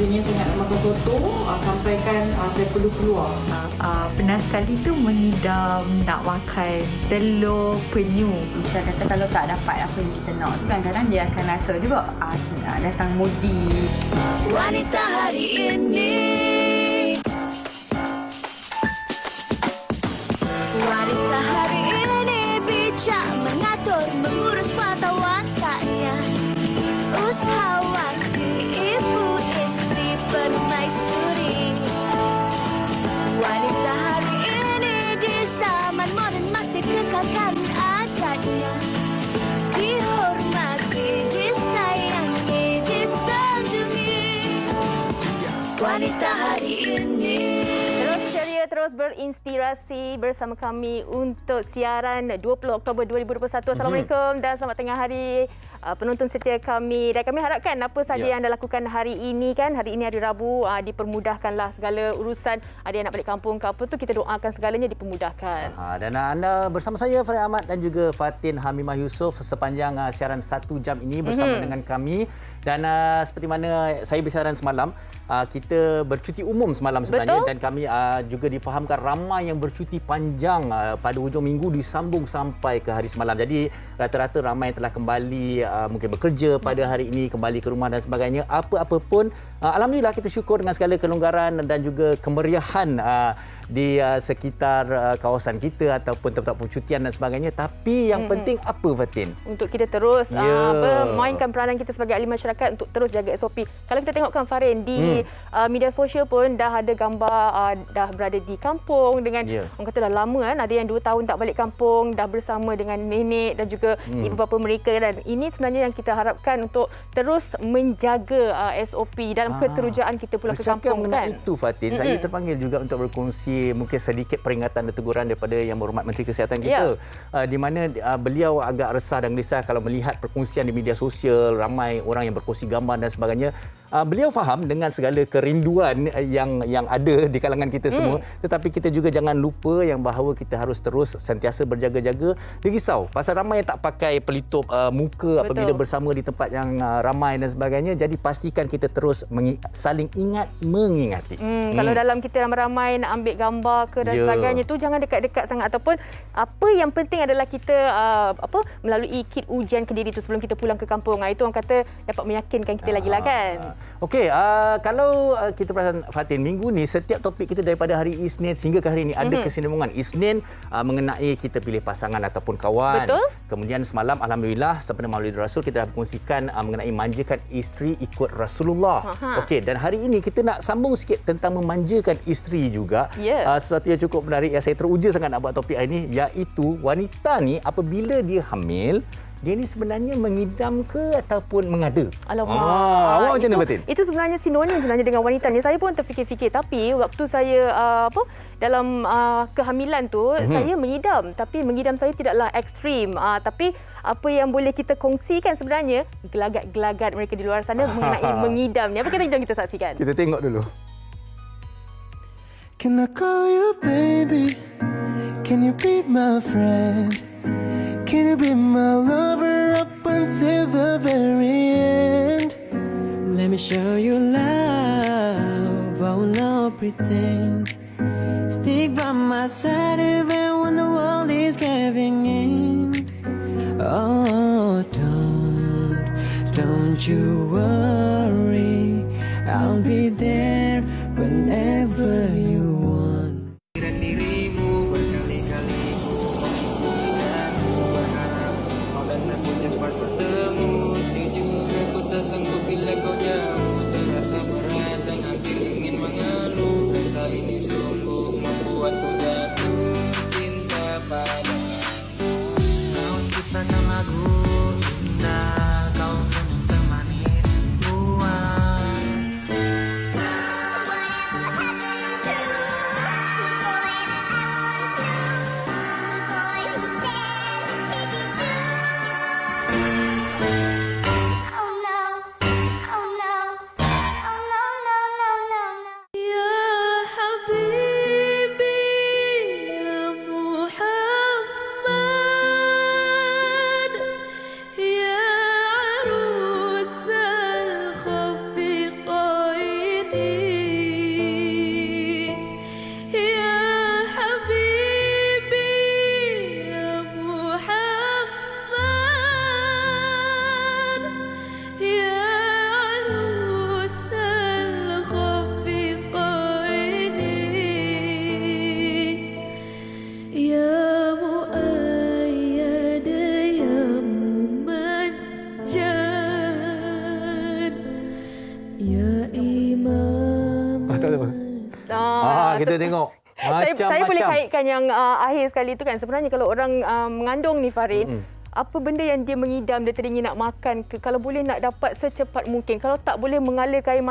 Junior saya nak makan soto, sampaikan saya perlu keluar. Pernah sekali tu mengidam nak makan telur penyu. Kita kata kalau tak dapat apa yang kita nak tu kadang-kadang dia akan rasa juga nak datang mudi. Wanita hari ini, wanita hari ini bijak mengatur mengurus mata wataknya. Usahawati, ibu istri permaisuri. Wanita hari ini di zaman modern masih kekalkan adatnya. Dihormati, disayangi, disanjungi. Wanita hari ini. Terus ceria, terus berinspirasi bersama kami untuk siaran 20 Oktober 2021. Assalamualaikum dan selamat tengah hari penonton setia kami. Dan kami harapkan apa saja yang anda lakukan hari ini kan. Hari ini hari Rabu, dipermudahkanlah segala urusan. Ada yang nak balik kampung ke apa tu, kita doakan segalanya dipermudahkan. Dan anda bersama saya Farid Ahmad dan juga Fatin Hamimah Yusof sepanjang siaran 1 jam ini bersama dengan kami. Dan seperti mana saya bersiaran semalam, kita bercuti umum semalam sebenarnya. Betul? Dan kami juga difahamkan ramai yang bercuti panjang pada hujung minggu disambung sampai ke hari semalam. Jadi rata-rata ramai yang telah kembali mungkin bekerja pada hari ini, kembali ke rumah dan sebagainya. Apa-apa pun, alhamdulillah kita syukur dengan segala kelonggaran dan juga kemeriahan di sekitar kawasan kita ataupun tempat percutian dan sebagainya. Tapi yang penting apa, Fatin? Untuk kita terus mainkan peranan kita sebagai ahli masyarakat untuk terus jaga SOP. Kalau kita tengokkan Farin di media sosial pun dah ada gambar dah berada di kampung dengan orang kata dah lama kan, ada yang 2 tahun tak balik kampung, dah bersama dengan nenek dan juga ibu bapa mereka. Dan ini sebenarnya yang kita harapkan untuk terus menjaga SOP dalam keterujaan kita pulang ke kampung kan. Itu Fatin, saya terpanggil juga untuk berkongsi mungkin sedikit peringatan dan teguran daripada Yang Berhormat Menteri Kesihatan kita, di mana beliau agak resah dan gelisah kalau melihat perkongsian di media sosial, ramai orang yang berkongsi gambar dan sebagainya. Beliau faham dengan segala kerinduan yang ada di kalangan kita semua, tetapi kita juga jangan lupa yang bahawa kita harus terus sentiasa berjaga-jaga. Dia risau pasal ramai yang tak pakai pelitup muka apabila bersama di tempat yang ramai dan sebagainya. Jadi pastikan kita terus saling ingat mengingati. Kalau dalam kita ramai-ramai nak ambil gambar ke dan sebagainya tu, jangan dekat-dekat sangat, ataupun apa yang penting adalah kita melalui kit ujian ke diri tu sebelum kita pulang ke kampung. Itu orang kata dapat meyakinkan kita lagi lah kan. Okey, kalau kita perasan Fatin, minggu ni setiap topik kita daripada hari Isnin sehingga ke hari ini ada kesinambungan. Isnin mengenai kita pilih pasangan ataupun kawan. Betul. Kemudian semalam alhamdulillah sempena Maulid Rasul kita dah berkongsikan mengenai manjakan isteri ikut Rasulullah. Okey, dan hari ini kita nak sambung sikit tentang memanjakan isteri juga. Sesuatu yang cukup menarik yang saya teruja sangat nak buat topik hari ini, iaitu wanita ni apabila dia hamil, dia ni sebenarnya mengidam ke ataupun mengada? Alamak. Awak macam mana, Fatin? Itu sebenarnya sinonim sebenarnya dengan wanita ni. Saya pun terfikir-fikir, tapi waktu saya dalam kehamilan tu saya mengidam, tapi mengidam saya tidaklah ekstrim. Tapi apa yang boleh kita kongsikan sebenarnya gelagat-gelagat mereka di luar sana mengenai mengidam ni. Apa kata kita saksikan? Kita tengok dulu. Can I call you baby? Can you be my friend? Can you be my lover up until the very end? Let me show you love, I will not pretend. Stick by my side even when the world is giving in. Oh, don't you worry, I'll be there whenever you want. Dirimu berkali-kali ku menghubungikanmu, berharap kau dan aku cepat bertemu. Jujur aku tak sanggup bila kau jauh, terasa berat dan hampir ingin mengeluh. Kisah ini sungguh membuatku jatuh cinta padamu. Kau ciptakan lagu indah, kau senyum semanis buah. kita tengok. Saya boleh kaitkan yang akhir sekali tu kan. Sebenarnya kalau orang mengandung ni Farin, apa benda yang dia mengidam, dia teringin nak makan ke, kalau boleh nak dapat secepat mungkin. Kalau tak boleh mengalirkan air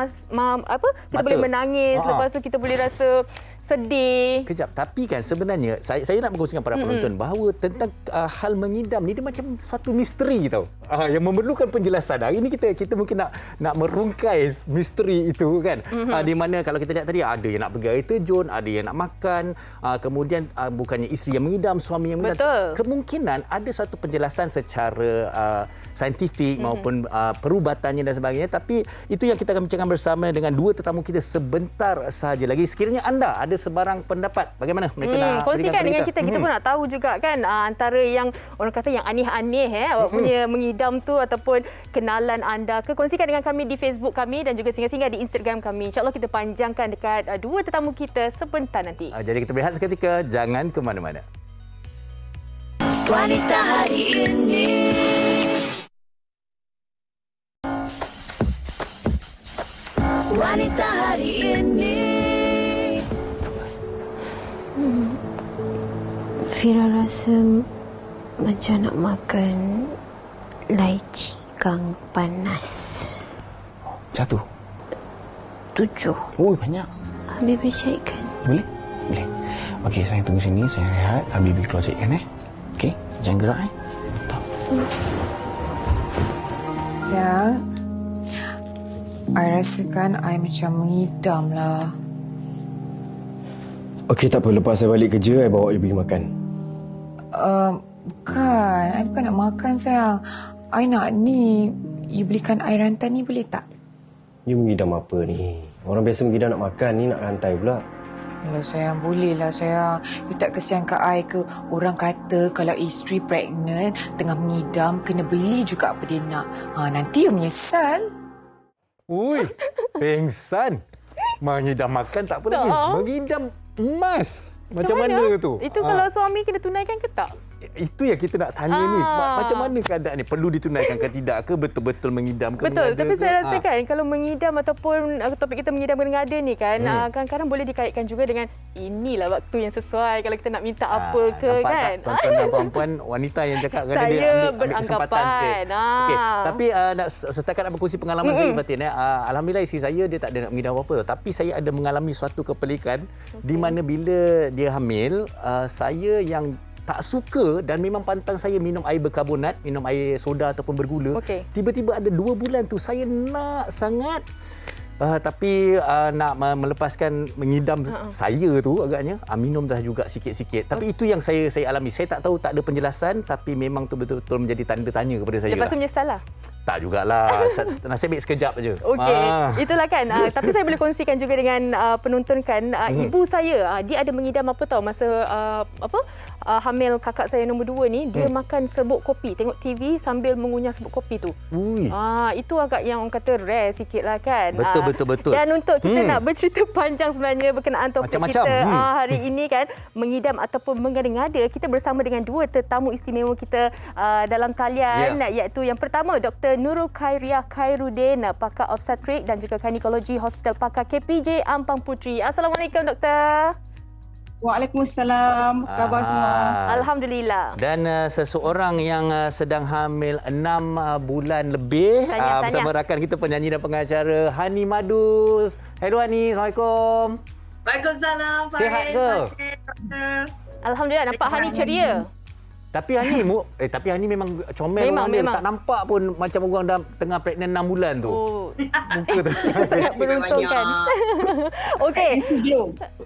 kita boleh menangis, lepas tu kita boleh rasa sedih. Kejap, tapi kan sebenarnya saya nak berkongsikan pada penonton bahawa tentang hal mengidam ni dia macam suatu misteri tau. Yang memerlukan penjelasan. Hari ni kita mungkin nak merungkai misteri itu kan. Di mana kalau kita lihat tadi ada yang nak pergi air terjun, ada yang nak makan, kemudian bukannya isteri yang mengidam, suami yang mengidam. Betul. Kemungkinan ada satu penjelasan secara saintifik maupun perubatannya dan sebagainya, tapi itu yang kita akan bincangkan bersama dengan dua tetamu kita sebentar sahaja lagi. Sekiranya anda ada sebarang pendapat, bagaimana mereka nak kongsikan dengan kita. Kita pun nak tahu juga kan antara yang orang kata yang aneh-aneh awak punya mengidam tu ataupun kenalan anda ke, kongsikan dengan kami di Facebook kami dan juga singgah-singgah di Instagram kami. InsyaAllah kita panjangkan dekat dua tetamu kita sebentar nanti. Jadi kita berehat seketika, jangan ke mana-mana. Wanita hari ini. Wanita hari ini. Fira rasa macam nak makan laici kang panas. Satu? 7. Oh, banyak. Habis boleh cairkan? Boleh? Boleh. Okey, saya tunggu sini. Saya rehat. Habis pergi keluar cairkan, Okey? Jangan gerak, Tak. Jang, I rasakan I macam mengidam lah. Okey, tak apa. Lepas saya balik kerja, I bawa you pergi makan. Bukan. I bukan nak makan, sayang. I nak ni, you belikan I rantai ni boleh tak? You mengidam apa ni? Orang biasa mengidam nak makan, ni nak rantai pula. Alah sayang, boleh lah sayang. You tak kesian kat I ke? Orang kata kalau isteri pregnant, tengah mengidam, kena beli juga apa dia nak. Nanti you menyesal. Ui, pengsan. Mengidam makan tak apa lagi. Mengidam emas. Macam mana tu? Itu kalau suami kena tunaikan ke tak? Itu yang kita nak tanya ni. Macam mana keadaan ni? Perlu ditunaikan ke tidak ke? Betul-betul mengidam ke? Betul. Tapi saya rasa kan kalau mengidam ataupun topik kita mengidam mengada ni kan, kadang-kadang boleh dikaitkan juga dengan inilah waktu yang sesuai kalau kita nak minta apa ke kan. Tuan-tuan dan puan-puan wanita yang cakap kerana dia ambil kesempatan sikit. Okay. Tapi setakat nak berkongsi pengalaman saya Fatin. Alhamdulillah isteri saya dia tak ada nak mengidam apa-apa. Tapi saya ada mengalami suatu kepelikan di mana bila dia hamil, saya yang tak suka dan memang pantang saya minum air berkarbonat, minum air soda ataupun bergula. Tiba-tiba ada 2 bulan tu saya nak sangat tapi nak melepaskan mengidam saya tu agaknya minum dah juga sikit-sikit. Tapi itu yang saya alami. Saya tak tahu, tak ada penjelasan, tapi memang tu betul-betul menjadi tanda tanya kepada saya. Lepas tu menyesal lah? Tak jugalah. Nasib baik sekejap aja. Okey. Itulah kan. Tapi saya boleh kongsikan juga dengan penonton kan. Ibu saya, dia ada mengidam apa tahu masa hamil kakak saya nombor 2 ni, dia makan serbuk kopi, tengok TV sambil mengunyah serbuk kopi tu. Itu agak yang orang kata rare sikit lah kan. Betul. Dan untuk kita nak bercerita panjang sebenarnya berkenaan topik macam-macam. kita hari ini kan, mengidam ataupun mengada-ngada, kita bersama dengan 2 tetamu istimewa kita dalam talian, iaitu yang pertama Dr. Nurul Khairia Khairuddin, pakar obstetrik dan juga ginekologi Hospital Pakar KPJ Ampang Puteri. Assalamualaikum doktor. Waalaikumsalam. Khabar semua? Alhamdulillah. Dan seseorang yang sedang hamil 6 bulan lebih bersama rakan kita penyanyi dan pengacara Hani Madu. Hello Hani, Assalamualaikum. Waalaikumsalam. Sihat ke? Alhamdulillah, nampak Hani ceria. Tapi Hani memang comel orang dia. Tak nampak pun macam orang dah tengah pregnant 6 bulan tu. Muka tu. Sangat beruntung kan. Okey.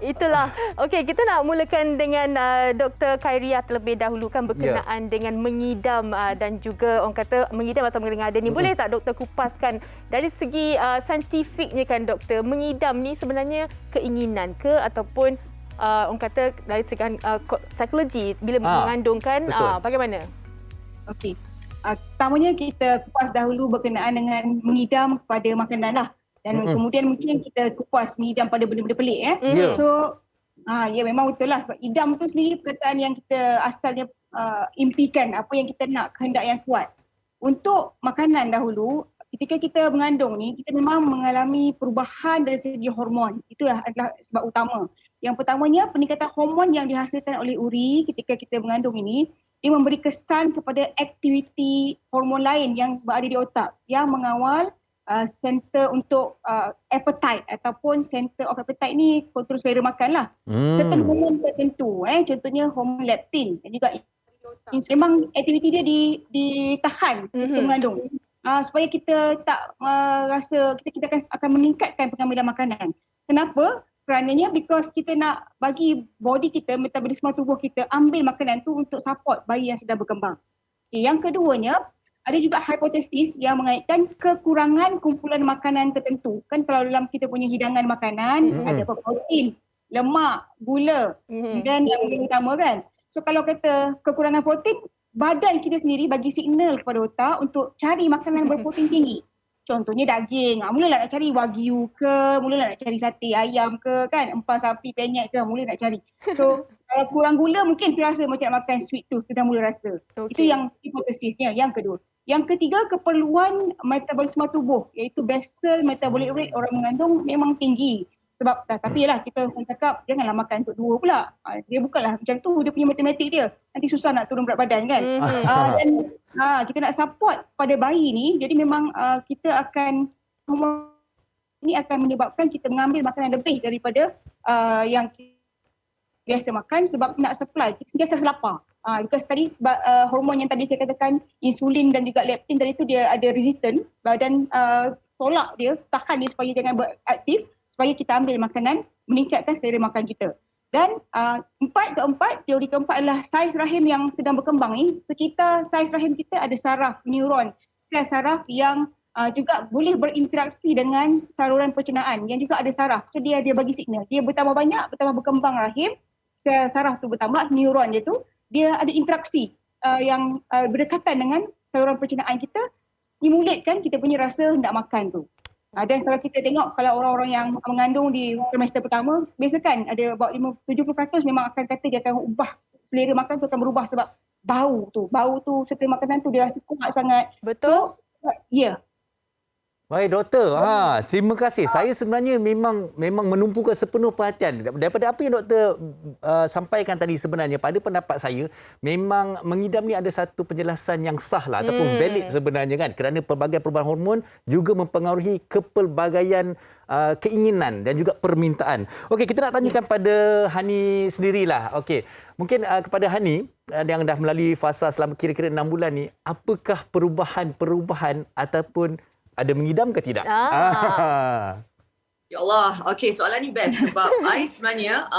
Itulah. Okey, kita nak mulakan dengan Dr. Khairia terlebih dahulu kan berkenaan dengan mengidam dan juga orang kata mengidam atau mengada ni. Boleh tak doktor kupaskan dari segi saintifiknya kan doktor, mengidam ni sebenarnya keinginan ke ataupun orang kata dari segi psikologi bila mengandung kan, bagaimana? Okey. Pertamanya kita kupas dahulu berkenaan dengan mengidam pada makanan lah. Dan kemudian mungkin kita kupas mengidam pada benda-benda pelik. So, memang betul lah. Sebab idam tu sendiri perkataan yang kita asalnya impikan apa yang kita nak, kehendak yang kuat. Untuk makanan dahulu, ketika kita mengandung ni, kita memang mengalami perubahan dari segi hormon. Itu adalah sebab utama. Yang pertamanya, peningkatan hormon yang dihasilkan oleh uri ketika kita mengandung ini, dia memberi kesan kepada aktiviti hormon lain yang berada di otak yang mengawal center untuk appetite ataupun center of appetite ni kontrol selera makan lah. Serta hormon tertentu, contohnya hormon leptin dan juga memang aktiviti dia ditahan ketika mengandung. Supaya kita tak rasa kita akan meningkatkan pengambilan makanan. Kenapa? Kerananya because kita nak bagi body kita, metabolisme tubuh kita ambil makanan tu untuk support bayi yang sedang berkembang. Yang keduanya, ada juga hipotesis yang mengaitkan kekurangan kumpulan makanan tertentu. Kan kalau dalam kita punya hidangan makanan, ada protein, lemak, gula dan yang paling utama kan. So kalau kata kekurangan protein, badan kita sendiri bagi signal kepada otak untuk cari makanan berprotein tinggi. Contohnya daging, mulalah nak cari wagyu ke, mulalah nak cari sate ayam ke kan, empal sapi penyet ke, mula nak cari. So kalau kurang gula mungkin terasa macam nak makan sweet tooth, kita dah mula rasa. Itu yang hipotesisnya, yang kedua. Yang ketiga, keperluan metabolisme tubuh iaitu basal metabolic rate orang mengandung memang tinggi. Sebab tapi yalah kita cakap janganlah makan untuk 2 pula. Dia bukanlah macam tu, dia punya matematik dia. Nanti susah nak turun berat badan kan. Dan kita nak support pada bayi ni, jadi memang kita akan ini akan menyebabkan kita mengambil makanan lebih daripada yang biasa makan sebab nak supply. Kita sentiasa lapar. Because tadi sebab hormon yang tadi saya katakan insulin dan juga leptin tadi tu dia ada resistant, badan tolak dia, tahan dia supaya jangan beraktif, supaya kita ambil makanan, meningkatkan selera makan kita. Dan teori keempat adalah saiz rahim yang sedang berkembang ni. Sekitar saiz rahim kita ada saraf, neuron, sel saraf yang juga boleh berinteraksi dengan saluran pencernaan yang juga ada saraf. So dia bagi signal. Dia bertambah banyak, bertambah berkembang rahim, sel saraf tu bertambah, neuron dia tu, dia ada interaksi yang berdekatan dengan saluran pencernaan kita, stimulatekan kita punya rasa hendak makan tu. Dan kalau kita tengok, kalau orang-orang yang mengandung di trimester pertama, biasa kan ada about 70% memang akan kata dia akan ubah, selera makan tu akan berubah sebab bau tu serta makanan tu dia rasa kuat sangat. Betul? So, ya. Baik doktor, terima kasih. Saya sebenarnya memang menumpukan sepenuh perhatian daripada apa yang doktor sampaikan tadi. Sebenarnya pada pendapat saya memang mengidam ni ada satu penjelasan yang sah lah ataupun valid sebenarnya kan, kerana pelbagai perubahan hormon juga mempengaruhi kepelbagaian keinginan dan juga permintaan. Okey, kita nak tanyakan pada Hani sendirilah. Okey, mungkin kepada Hani yang dah melalui fasa selama kira-kira 6 bulan ni, apakah perubahan ataupun ada mengidam ke tidak? Ya Allah, okey, soalan ni best sebab I sebenarnya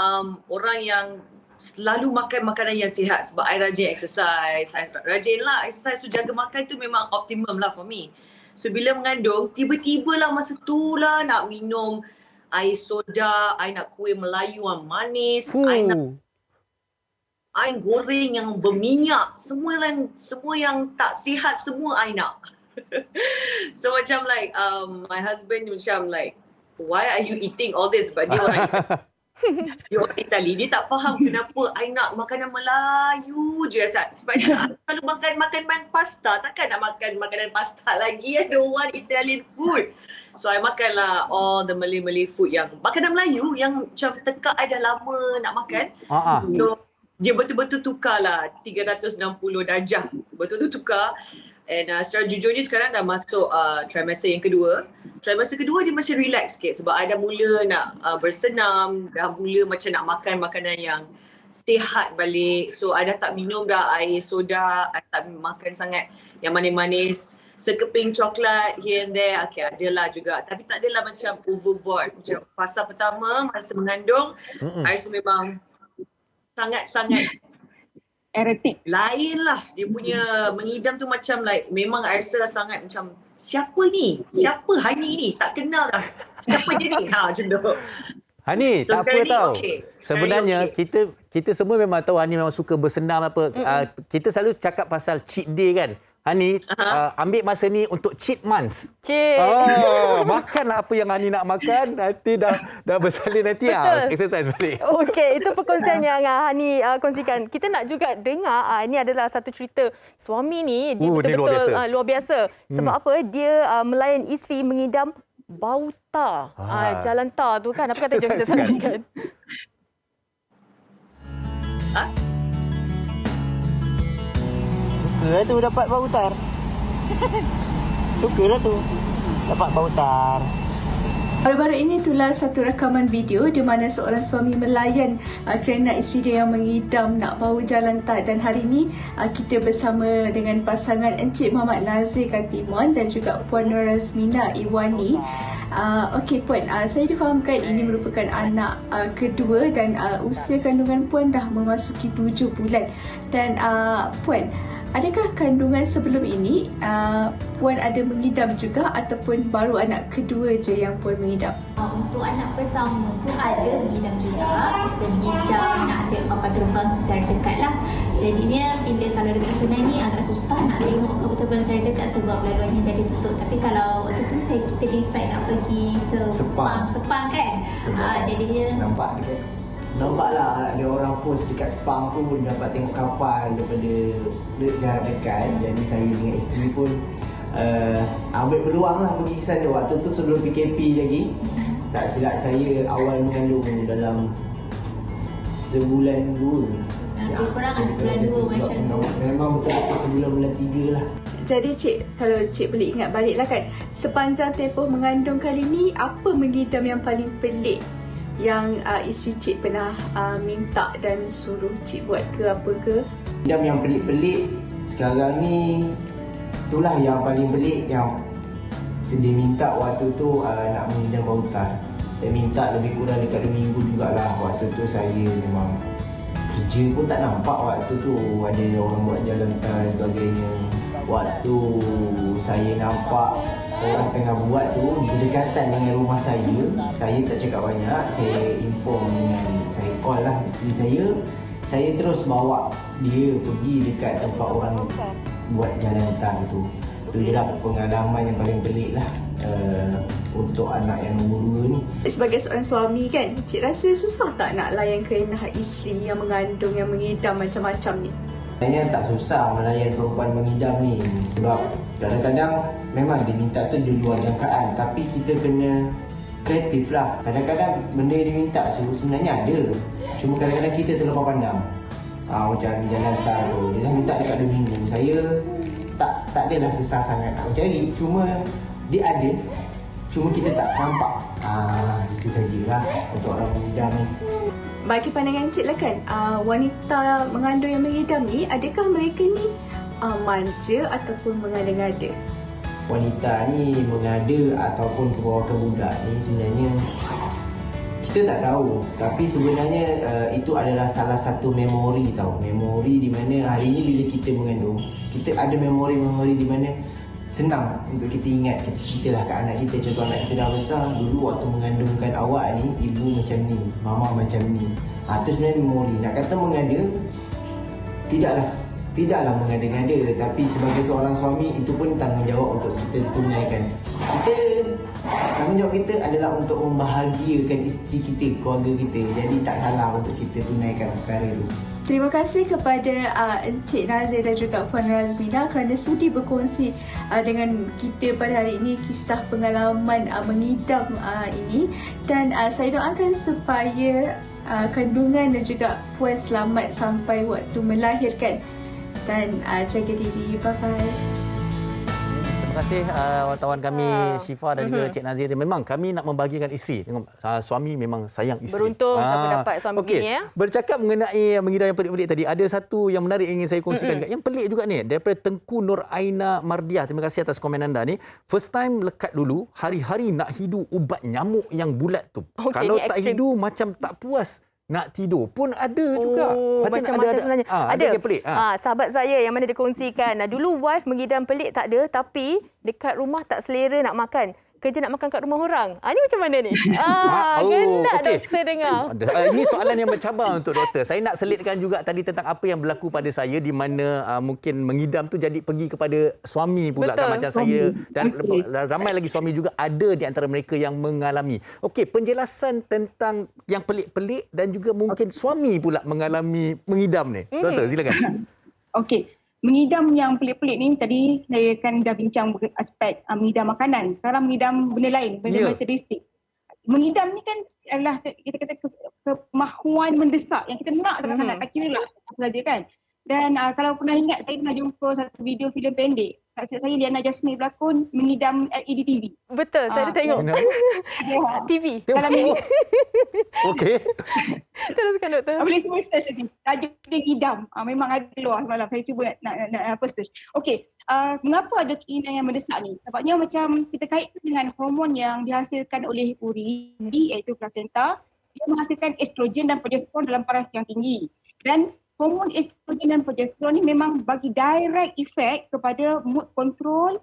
orang yang selalu makan makanan yang sihat sebab I rajin exercise. I rajin lah exercise, so jaga makan tu memang optimum lah for me. So bila mengandung, tiba-tiba lah masa tu lah nak minum air soda, I nak kuih Melayu yang manis, I nak air goreng yang berminyak, semua yang tak sihat semua I nak. So macam like my husband macam like, why are you eating all this? But dia orang Itali, dia tak faham kenapa I nak makanan Melayu je. Sebab I selalu makan pasta, takkan nak makan makanan pasta lagi. I don't want Italian food. So I makan lah all the Malay food yang makanan Melayu yang macam tekak I dah lama nak makan. So dia betul-betul tukar lah 360 darjah. Betul-betul tukar. And secara jujurnya sekarang dah masuk trimester yang kedua. Trimester kedua dia masih relax sikit sebab I dah mula nak bersenam, dah mula macam nak makan makanan yang sihat balik. So I dah tak minum dah air soda, I tak makan sangat yang manis-manis. Sekeping coklat here and there, okay, adalah juga. Tapi tak adalah macam overboard. Macam fasa pertama masa mengandung, I rasa memang sangat-sangat erotik. Lain lah. Dia punya mengidam tu macam like, memang I rasa lah sangat macam, siapa ni? Siapa Hani ni? Tak kenal lah. Siapa dia ni? Macam tu. Hani, So, tak apa tau. Okay. Sebenarnya kita semua memang tahu Hani memang suka bersenam apa. Kita selalu cakap pasal cheat day kan. Hani, ambil masa ni untuk cheat months. Makanlah apa yang Hani nak makan, nanti dah bersalin nanti exercise balik. Okey, itu perkongsian yang Hani kongsikan. Kita nak juga dengar, ini adalah satu cerita suami ni, dia betul-betul luar biasa. Sebab apa? Dia melayan isteri mengidam bau tar. Jalan tar tu kan, apa kata dia kita saksikan. Ha? Suka tu dapat bau tar. Sukalah tu dapat bau tar. Baru-baru ini itulah satu rakaman video di mana seorang suami melayan kerana isteri dia yang mengidam nak bau jalan tar. Dan hari ini kita bersama dengan pasangan Encik Muhammad Nazir Kartimon dan juga Puan Nur Razmina Iwani. Okey Puan, saya difahamkan ini merupakan anak kedua dan usia kandungan Puan dah memasuki 7 bulan. Dan Puan, adakah kandungan sebelum ini Puan ada mengidam juga ataupun baru anak kedua je yang Puan mengidam? Untuk anak pertama tu ada mengidam juga. Kita mengidam nak tengok papan terbang secara dekat lah. Jadinya bila kalau dekat Senai ni agak susah nak tengok papan terbang secara dekat sebab laluannya dah ditutup. Tapi kalau waktu tu kita decide nak pergi Sepang kan. Jadinya Nampaklah ada orang post dekat Sepang pun dapat tengok kapal daripada jarak dekat. Jadi saya dengan isteri pun ambil peluang lah pergi ke sana. Waktu tu sebelum PKP lagi. Tak silap saya awal mengandung dalam sebulan 2. lebih kurang sebulan 2 macam tu. Memang betul-betul sebulan bulan 3 lah. Jadi Cik, kalau Cik boleh ingat balik lah kan, sepanjang tempoh mengandung kali ni, apa mengidam yang paling pelik yang isteri Cik pernah minta dan suruh Cik buat ke apa ke? Mengidam yang pelik-pelik sekarang ni, itulah yang paling pelik yang dia minta waktu tu nak mengidam bau tar. Dia minta lebih kurang dekat 2 minggu jugalah. Waktu tu saya memang kerja pun tak nampak waktu tu ada orang buat jalan tar dan sebagainya. Waktu saya nampak orang tengah buat tu berdekatan dengan rumah saya tak cakap banyak, saya inform dengan, saya call lah isteri saya terus bawa dia pergi dekat tempat orang buat jalan tar tu. Itu je lah pengalaman yang paling pelik lah untuk anak yang nombor 2 ni. Sebagai seorang suami kan, Cik rasa susah tak nak layan kerenah isteri yang mengandung, yang mengidam macam-macam ni? Sebenarnya tak susah melayan perempuan mengidam ni. Sebab kadang-kadang memang diminta tu di luar jangkaan. Tapi kita kena kreatif lah. Kadang-kadang benda yang diminta sebenarnya ada. Cuma kadang-kadang kita terlepas pandang. Macam jalan tar tu, dia dah minta dekat 2 minggu. Saya tak adalah susah sangat nak cari. Cuma dia ada, cuma kita tak nampak. Itu sajalah untuk orang mengidam ni. Bagi pandangan Cik lah kan, wanita mengandung yang mengidam ni, adakah mereka ni manja ataupun mengada-ngada? Wanita ni mengada ataupun kebawakan budak ni sebenarnya kita tak tahu. Tapi sebenarnya itu adalah salah satu memori tau. Memori di mana hari ni bila kita mengandung, kita ada memori-memori di mana senang untuk kita ingat. Kita ceritalah kat anak kita. Contoh anak kita dah besar, dulu waktu mengandungkan awak ni, ibu macam ni, mama macam ni. Itu sebenarnya memori. Nak kata mengada, tidaklah mengada-ngada. Tapi sebagai seorang suami, itu pun tanggungjawab untuk kita tunaikan. Tanggungjawab kita adalah untuk membahagiakan isteri kita, keluarga kita. Jadi tak salah untuk kita tunaikan perkara itu. Terima kasih kepada Encik Nazir dan juga Puan Razmina kerana sudi berkongsi dengan kita pada hari ini kisah pengalaman mengidam ini. Dan saya doakan supaya kandungan dan juga Puan selamat sampai waktu melahirkan. Dan jaga diri. Bye-bye. Terima kasih wartawan kami Syifa dan juga Cik Nazir. Memang kami nak membahagiakan isteri. Suami memang sayang isteri. Beruntung siapa dapat suami begini ya. Bercakap mengenai mengidam yang pelik-pelik tadi, ada satu yang menarik ingin saya kongsikan. Yang pelik juga ni, daripada Tengku Nur Aina Mardiah. Terima kasih atas komen anda ni. First time lekat dulu, hari-hari nak hidu ubat nyamuk yang bulat tu. Kalau tak hidu macam tak puas. Nak tidur pun ada juga. Macam-macam sebenarnya. Ada yang pelik. Sahabat saya yang mana dia kongsikan. Dulu wife mengidam pelik tak ada. Tapi dekat rumah tak selera nak makan. Kerja nak makan kat rumah orang. Ni macam mana ni? Gelak doktor dengar. Ini soalan yang mencabar untuk doktor. Saya nak selitkan juga tadi tentang apa yang berlaku pada saya di mana mungkin mengidam tu jadi pergi kepada suami pula. Kan, macam saya dan ramai lagi suami juga ada di antara mereka yang mengalami. Okey, penjelasan tentang yang pelik-pelik dan juga mungkin suami pula mengalami mengidam ni. Doktor, silakan. Okey. Mengidam yang pelik-pelik ni tadi saya kan dah bincang aspek mengidam makanan. Sekarang mengidam benda lain, benda materialistik. mengidam ni kan adalah kita kata kemahuan mendesak yang kita nak sangat-sangat. Tak kira lah apa saja kan. Dan kalau pernah ingat, saya pernah jumpa satu video filem pendek. Tak silap saya, Liana Jasmine berlakon mengidam LED TV. Betul, saya tengok. TV. Dalam Okey. Teruskan doktor. Boleh semua search lagi. Tajuk dia ngidam. Memang ada luar semalam. Saya cuba nak search. Okey. Mengapa ada keinginan yang mendesak ni? Sebabnya macam kita kaitkan dengan hormon yang dihasilkan oleh uri, iaitu placenta. Dia menghasilkan estrogen dan progesteron dalam paras yang tinggi. Dan hormon estrogen dan progesteron ni memang bagi direct effect kepada mood control,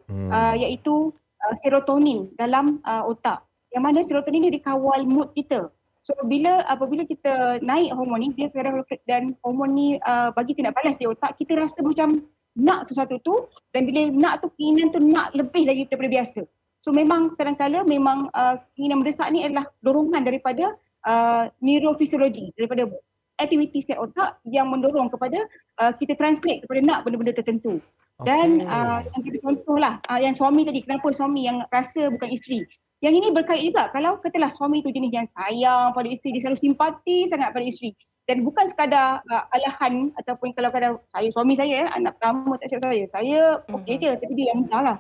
iaitu serotonin dalam otak. Yang mana serotonin ni dikawal mood kita. So apabila kita naik hormon ni, dia dan hormon ni bagi tindak balas di otak, kita rasa macam nak sesuatu tu, dan bila nak tu keinginan tu nak lebih lagi daripada biasa. So memang kadang-kadang memang keinginan mendesak ni adalah dorongan daripada neurofisiologi, daripada aktiviti sel otak yang mendorong kepada kita translate kepada nak benda-benda tertentu. Dan yang kita contoh lah, yang suami tadi, kenapa suami yang rasa bukan isteri. Yang ini berkait juga, kalau katalah suami tu jenis yang sayang pada isteri, dia selalu simpati sangat pada isteri. Dan bukan sekadar alahan ataupun kalau kadang suami saya, anak pertama tak siap saya okey je, tapi dia yang muntah lah.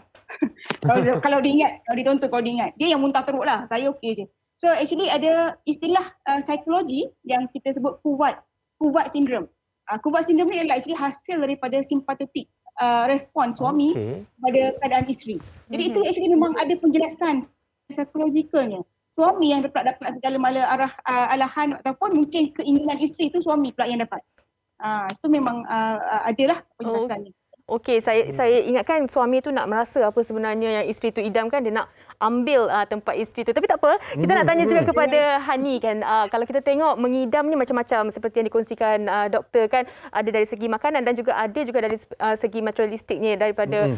kalau dia ingat, kalau dia tonton, kalau dia ingat, dia yang muntah teruk lah, saya okey je. So actually ada istilah psikologi yang kita sebut Kuvat syndrome. Kuvat syndrome ni adalah actually hasil daripada simpatetik respon suami pada keadaan isteri. Jadi itu actually memang ada penjelasan psikologikalnya. Suami yang dapat segala mala alahan ataupun mungkin keinginan isteri tu suami pula yang dapat. Itu memang adalah penjelasannya. Okey, saya ingatkan suami tu nak merasa apa sebenarnya yang isteri tu idamkan, dia nak ambil tempat isteri tu. Tapi tak apa, kita nak tanya juga kepada Hani kan. Kalau kita tengok mengidam ni macam-macam seperti yang dikongsikan doktor kan. Ada dari segi makanan dan juga ada juga dari segi materialistiknya, daripada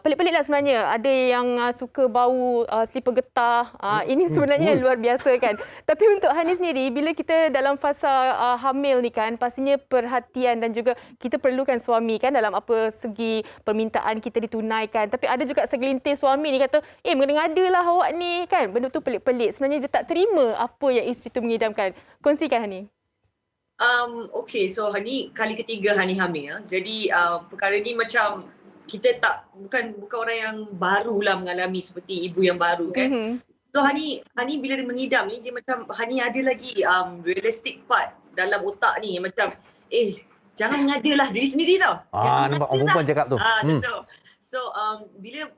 pelik-pelik lah sebenarnya. Ada yang suka bau selipar getah. Ini sebenarnya luar biasa kan. Tapi untuk Hani sendiri, bila kita dalam fasa hamil ni kan, pastinya perhatian dan juga kita perlukan suami kan dalam apa segi permintaan kita ditunaikan. Tapi ada juga segelintir suami ni kata, mengada lah awak ni kan. Benda tu pelik-pelik. Sebenarnya dia tak terima apa yang isteri tu mengidamkan. Kongsikan Hani. Okay, so Hani kali ketiga Hani hamil. Jadi perkara ni macam kita bukan orang yang baru lah mengalami seperti ibu yang baru kan. So Hani bila dia mengidam ni, dia macam Hani ada lagi realistic part dalam otak ni. Macam jangan mengadalah diri sendiri tau. Nampak orang perempuan cakap tu. Betul. So bila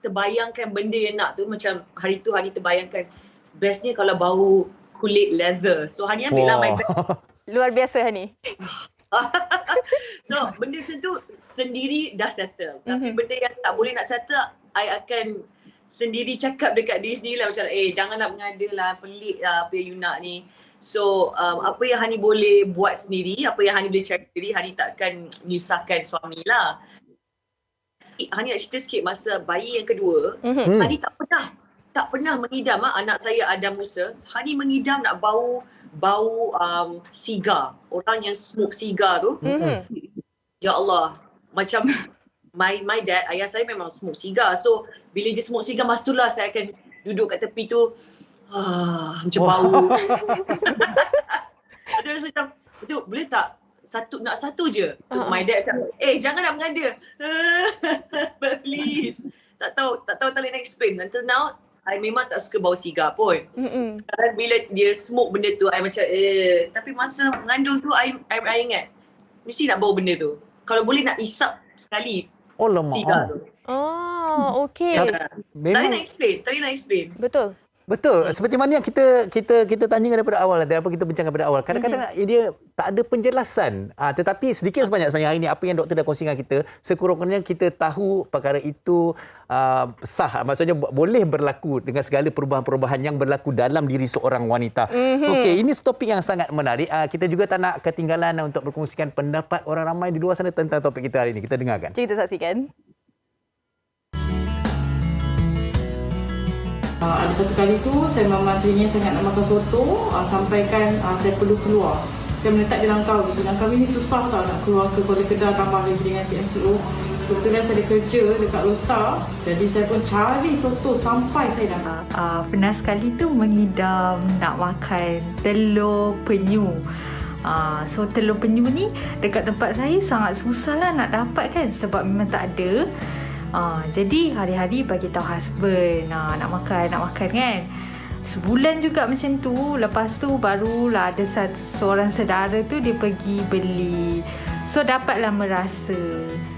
terbayangkan benda yang nak tu, macam hari tu Hani terbayangkan bestnya kalau bau kulit leather. So Hani ambil lah my bag. Luar biasa Hani. So benda tu sendiri dah settle. Tapi benda yang tak boleh nak settle, I akan sendiri cakap dekat diri sendiri lah. Macam jangan nak mengada lah, pelik lah apa yang you nak ni. So apa yang Hani boleh buat sendiri, apa yang Hani boleh cari sendiri, Hani takkan menyusahkan suami lah. Hani nak cerita sikit masa bayi yang kedua, Hani tak pernah mengidam anak saya Adam Musa. Hani mengidam nak bau sigar. Orang yang smoke sigar tu. Ya Allah, macam my dad, ayah saya memang smoke sigar. So bila dia smoke sigar, masa itulah saya akan duduk kat tepi tu, macam bau. Dia rasa macam, betul, boleh tak nak satu je? My dad macam, jangan nak mengada. Please. Tak tahu tak boleh nak explain. Until now, I memang tak suka bau sigar pun. Sekarang bila dia smoke benda tu, I macam tapi masa mengandung tu, I ingat mesti nak bau benda tu. Kalau boleh nak isap sekali sigar tu. Okey. Tak nak explain. Betul. Seperti mana yang kita tanya daripada awal, apa kita bincangkan pada awal. Kadang-kadang dia tak ada penjelasan. Tetapi sedikit sebanyak hari ini apa yang doktor dah kongsikan kita, sekurang-kurangnya kita tahu perkara itu sah. Maksudnya boleh berlaku dengan segala perubahan-perubahan yang berlaku dalam diri seorang wanita. Okey, ini topik yang sangat menarik. Kita juga tak nak ketinggalan untuk berkongsikan pendapat orang ramai di luar sana tentang topik kita hari ini. Kita dengarkan. Kita saksikan. Ada satu kali tu saya membantunya sangat nak makan soto, sampaikan saya perlu keluar. Saya meletak di Langkawi. Langkawi ni susah tau nak keluar ke Kuala Kedah, tambah lagi dengan CMCO. Kebetulan saya ada kerja dekat Lostar, jadi saya pun cari soto sampai saya dapat. Pernah sekali tu mengidam nak makan telur penyu. So telur penyu ni dekat tempat saya sangat susah lah nak dapat kan, sebab memang tak ada. Jadi hari-hari bagi tahu husband nak makan kan. Sebulan juga macam tu. Lepas tu barulah ada seorang saudara tu dia pergi beli. So dapatlah merasa.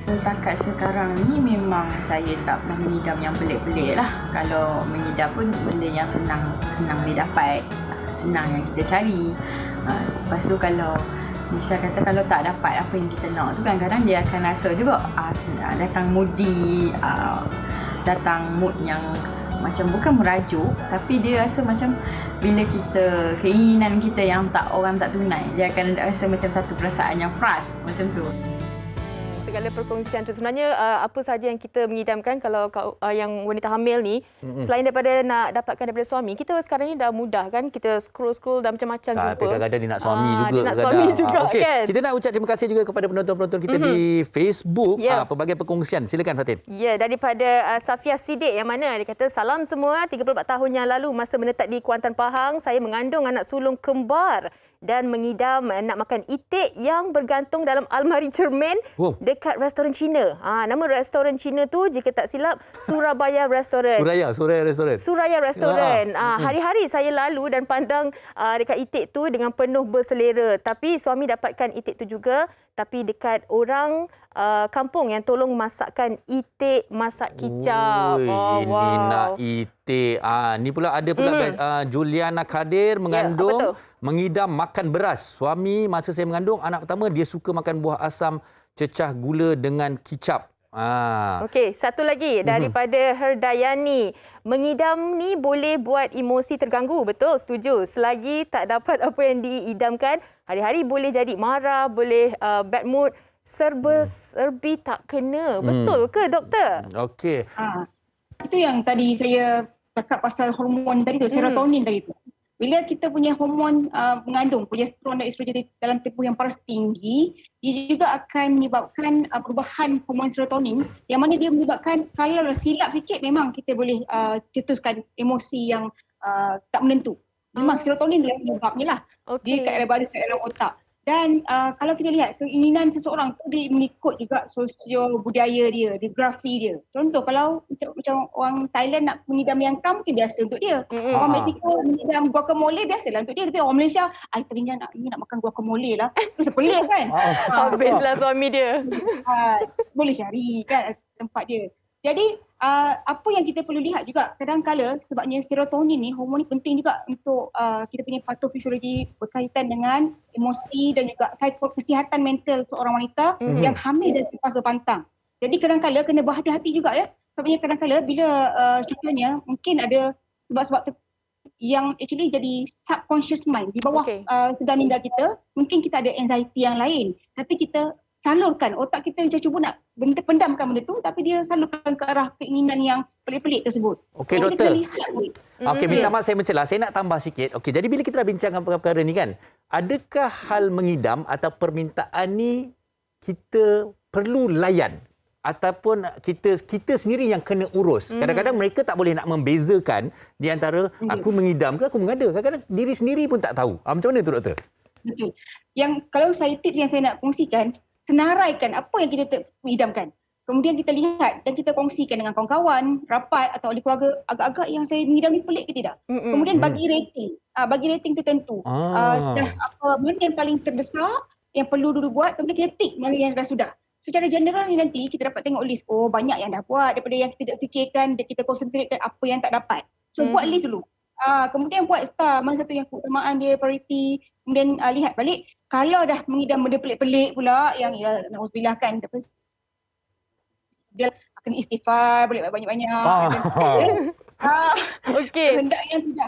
Setakat sekarang ni memang saya tak pernah mengidam yang pelik-pelik lah. Kalau mengidam pun benda yang senang boleh dapat, senang yang kita cari. Lepas tu kalau misal kata kalau tak dapat apa yang kita nak tu, kadang-kadang dia akan rasa juga datang moody, datang mood yang macam bukan merajuk, tapi dia rasa macam bila kita keinginan kita yang orang tak tunai, dia akan rasa macam satu perasaan yang frust macam tu. Segala perkongsian tu sebenarnya apa sahaja yang kita mengidamkan kalau yang wanita hamil ni, selain daripada nak dapatkan daripada suami, kita sekarang ni dah mudah kan, kita scroll dah macam-macam jumpa. Tapi kadang-kadang dia nak suami juga. Dia nak suami juga okay. kan. Kita nak ucap terima kasih juga kepada penonton-penonton kita di Facebook. Pelbagai perkongsian. Silakan Fatin. Ya, daripada Safia Sidik yang mana dia kata, salam semua, 34 tahun yang lalu masa menetap di Kuantan Pahang, saya mengandung anak sulung kembar dan mengidam nak makan itik yang bergantung dalam almari cermin dekat restoran Cina. Nama restoran Cina tu jika tak silap Surabaya Restoran. Suraya Restoran. Hari-hari saya lalu dan pandang dekat itik tu dengan penuh berselera. Tapi suami dapatkan itik tu juga, tapi dekat orang kampung yang tolong masakkan itik masak kicap. Ini nak itik. Ni pula ada pula Juliana Kadir mengandung, mengidam makan beras. Suami masa saya mengandung anak pertama, dia suka makan buah asam cecah gula dengan kicap. Okey, satu lagi daripada Herdayani. Mengidam ni boleh buat emosi terganggu. Betul, setuju. Selagi tak dapat apa yang diidamkan, hari-hari boleh jadi marah, boleh bad mood, serba-serbi tak kena. Betul ke doktor? Okey. Itu yang tadi saya cakap pasal hormon tadi tu, serotonin tadi tu. Bila kita punya hormon mengandung progesteron dan estrogen dalam tempoh yang paras tinggi, dia juga akan menyebabkan perubahan hormon serotonin yang mana dia menyebabkan kalau silap sikit memang kita boleh cetuskan emosi yang tak menentu. Memang serotonin dia penyebabnya lah. Dia kat dalam otak. Dan kalau kita lihat keinginan seseorang tu dia mengikut juga sosio budaya dia, geografi dia. Contoh kalau macam orang Thailand nak mengidam yangkam mungkin biasa untuk dia. Orang Mexico mengidam guacamole biasalah untuk dia. Tapi orang Malaysia, teringat nak makan guacamole lah. Terus pelik kan? Habislah suami dia. Boleh cari kan tempat dia. Jadi apa yang kita perlu lihat juga kadang-kala sebabnya serotonin ni, hormon ni penting juga untuk kita punya patofisiologi berkaitan dengan emosi dan juga kesihatan mental seorang wanita yang hamil dan selepas berpantang. Jadi kadang-kala kena berhati-hati juga ya. Sebabnya kadang-kala bila contohnya mungkin ada sebab-sebab yang actually jadi subconscious mind di bawah sedar minda kita, mungkin kita ada anxiety yang lain tapi kita salurkan, otak kita macam cuba nak pendamkan benda tu tapi dia salurkan ke arah keinginan yang pelik-pelik tersebut. Okey doktor. Okey, minta maaf saya mencelah. Saya nak tambah sikit. Okey, jadi bila kita dah bincangkan perkara ni kan, adakah hal mengidam atau permintaan ni kita perlu layan ataupun kita sendiri yang kena urus? Kadang-kadang mereka tak boleh nak membezakan di antara aku mengidam ke aku mengada. Kadang-kadang diri sendiri pun tak tahu. Macam mana tu doktor? Betul. Yang kalau tips yang saya nak kongsikan, senaraikan apa yang kita idamkan. Kemudian kita lihat dan kita kongsikan dengan kawan-kawan, rapat atau ahli keluarga, agak-agak yang saya mengidam ni pelik ke tidak. Kemudian bagi rating. Bagi rating tertentu. Dah mana yang paling terdesak, yang perlu dulu buat, kemudian kita tick mana yang dah sudah. Secara general ni nanti kita dapat tengok list. Banyak yang dah buat daripada yang kita tak fikirkan dan kita konsentrate apa yang tak dapat. So buat list dulu. Kemudian buat star mana satu yang keutamaan dia, priority. Kemudian lihat balik. Kalau dah mengidam benda pelik-pelik pula yang na'udzubillah kan, dia akan istighfar, boleh banyak-banyak. Hendak yang tidak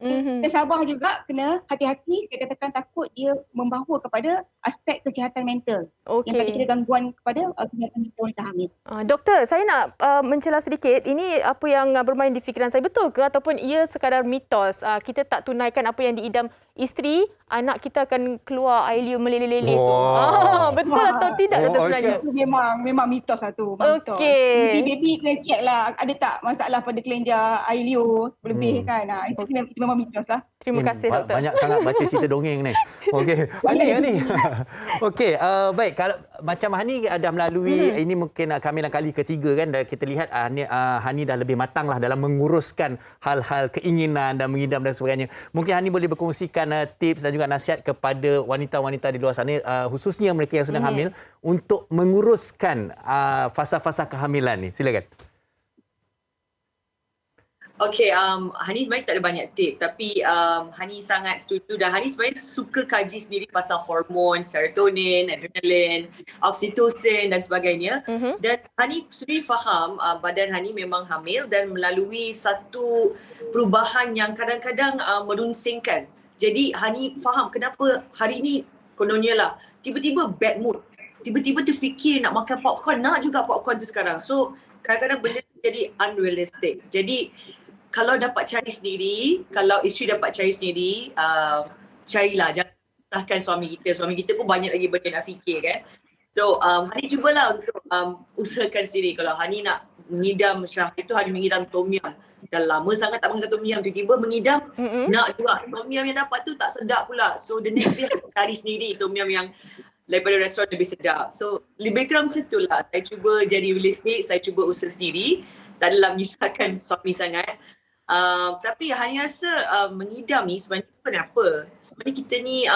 kita sabar juga, kena hati-hati. Saya katakan takut dia membawa kepada aspek kesihatan mental. Okey. Yang tadi kita gangguan kepada kesihatan mental wanita hamil. Doktor, saya nak mencela sedikit. Ini apa yang bermain di fikiran saya, betul ke ataupun ia sekadar mitos? Kita tak tunaikan apa yang diidam isteri, anak kita akan keluar air liur meleleh-leleh tu. Betul atau tidak doktor sebenarnya? Itu memang mitos lah tu. Okey. Nanti baby kena check lah ada tak masalah pada kelenjar air liur berlebih kan. Itu memang mitos lah. Terima kasih doktor. Banyak sangat baca cerita dongeng ni. Okey. Hani. Okey, baik, kalau macam Hani dah melalui ini mungkin kehamilan kali ketiga kan, dan kita lihat Hani dah lebih matang lah dalam menguruskan hal-hal keinginan dan mengidam dan sebagainya. Mungkin Hani boleh berkongsikan tips dan juga nasihat kepada wanita-wanita di luar sana, khususnya mereka yang sedang hamil, untuk menguruskan fasa-fasa kehamilan ni. Silakan. Okay, Hani sebenarnya tak ada banyak tip, tapi Hani sangat setuju dan Hani sebenarnya suka kaji sendiri pasal hormon, serotonin, adrenalin, oksitosin dan sebagainya. Dan Hani sendiri faham badan Hani memang hamil dan melalui satu perubahan yang kadang-kadang merunsingkan. Jadi Hani faham kenapa hari ini kononnya lah tiba-tiba bad mood. Tiba-tiba terfikir nak makan popcorn, nak juga popcorn tu sekarang. So kadang-kadang benda tu jadi unrealistic. Jadi kalau dapat cari sendiri, kalau isteri dapat cari sendiri, carilah, jangan salahkan suami kita. Suami kita pun banyak lagi benda nak fikir kan. So Hani cubalah untuk usahakan sendiri. Kalau Hani nak mengidam, itu Hani mengidam tom yum. Dah lama sangat tak makan tom yum, tiba-tiba mengidam, nak juga. Tom yum yang dapat tu tak sedap pula. So the next day cari sendiri tom yum yang daripada restoran lebih sedap. So lebih kurang macam tu lah. Saya cuba jadi realistik, saya cuba usaha sendiri. Tak adalah menyusahkan suami sangat. Tapi Hani rasa mengidam ni sebenarnya kenapa? Sebenarnya kita ni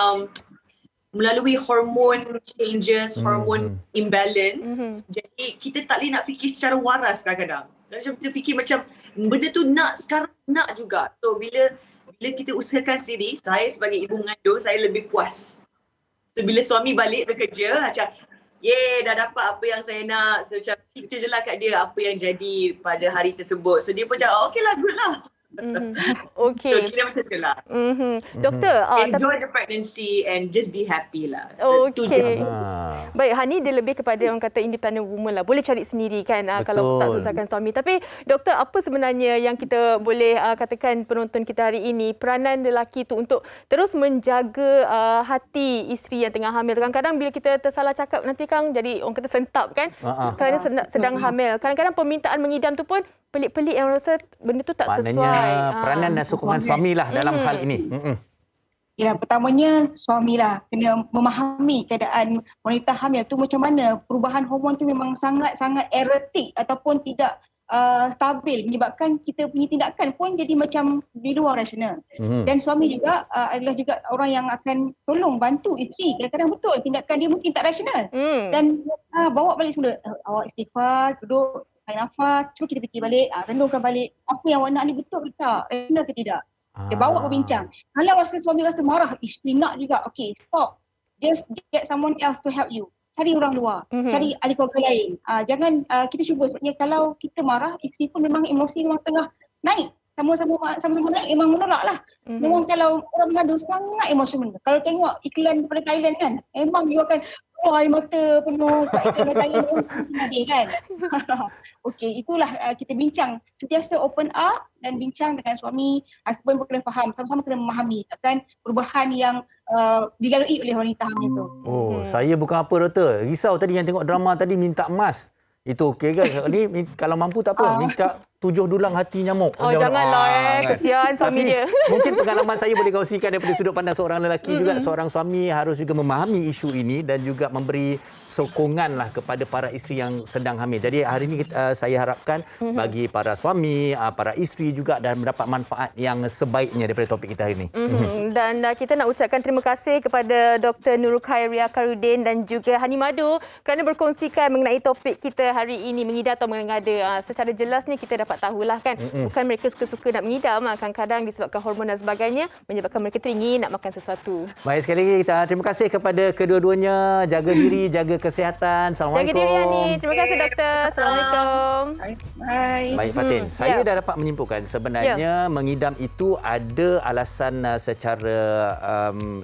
melalui hormon changes, hormon imbalance. Jadi kita tak boleh nak fikir secara waras kadang-kadang. Macam kita fikir macam benda tu nak sekarang, nak juga. So bila kita usahakan sendiri, saya sebagai ibu mengandung, saya lebih puas. So bila suami balik bekerja, macam dah dapat apa yang saya nak. So macam cerita je lah kat dia apa yang jadi pada hari tersebut. So dia pun macam okay lah, good lah. Okay. So kira macam tu lah. Doktor, enjoy the pregnancy and just be happy lah. Okay. Baik, Hani dia lebih kepada orang kata independent woman lah. Boleh cari sendiri kan kalau tak susahkan suami. Tapi doktor, apa sebenarnya yang kita boleh katakan penonton kita hari ini, peranan lelaki tu untuk terus menjaga hati isteri yang tengah hamil. Kadang-kadang bila kita tersalah cakap nanti Kang jadi orang kata sentap kan kerana sedang hamil. Kadang-kadang permintaan mengidam tu pun pelik-pelik yang rasa benda tu tak sesuai. Maknanya peranan dan sokongan suamilah dalam hal ini. Ya, pertamanya suamilah kena memahami keadaan wanita hamil tu macam mana. Perubahan hormon tu memang sangat-sangat erratik ataupun tidak stabil, menyebabkan kita punya tindakan pun jadi macam di luar rasional. Dan suami juga adalah juga orang yang akan tolong bantu isteri. Kadang-kadang betul tindakan dia mungkin tak rasional. Dan bawa balik semula, awak istighfar, duduk, tarik nafas, cuba kita fikir balik, renungkan balik apa yang awak nak ni betul ke tak, rasional ke tidak. Dia bawa berbincang. Kalau rasa suami rasa marah, isteri nak juga, okay, stop. Just get someone else to help you. Cari orang luar, cari ahli keluarga lain. Jangan kita cuba, sebabnya kalau kita marah, isteri pun memang emosi memang tengah naik. Sama-sama naik, memang menolak lah. Memang kalau orang mengandung sangat emosional. Kalau tengok iklan daripada Thailand kan, memang dia akan air mata penuh sebab iklan Thailand tu kan. Okey, itulah kita bincang. Sentiasa open up dan bincang dengan suami. Husband pun kena faham, sama-sama kena memahami akan perubahan yang dilalui oleh wanita hamil tu. Saya bukan apa doktor. Risau tadi yang tengok drama tadi minta emas. Itu okey kan? Ni kalau mampu tak apa, minta 7 dulang hati nyamuk. Janganlah kesian suami dia. Mungkin pengalaman saya boleh kongsikan daripada sudut pandang seorang lelaki juga. Seorang suami harus juga memahami isu ini dan juga memberi sokongan lah kepada para isteri yang sedang hamil. Jadi hari ini saya harapkan bagi para suami, para isteri juga dan mendapat manfaat yang sebaiknya daripada topik kita hari ini. Dan kita nak ucapkan terima kasih kepada Dr. Nurul Khairia Karudin dan juga Hani Madu kerana berkongsikan mengenai topik kita hari ini, mengida atau mengada. Secara jelas ni kita dapat dapat tahulah kan. Bukan mereka suka-suka nak mengidam, kadang-kadang disebabkan hormon dan sebagainya menyebabkan mereka teringin nak makan sesuatu. Baik, sekali lagi kita terima kasih kepada kedua-duanya. Jaga diri, jaga kesihatan. Assalamualaikum. Jaga diri Yani. Terima kasih doktor. Assalamualaikum. Bye. Baik Fatin, saya dah dapat menyimpulkan sebenarnya mengidam itu ada alasan secara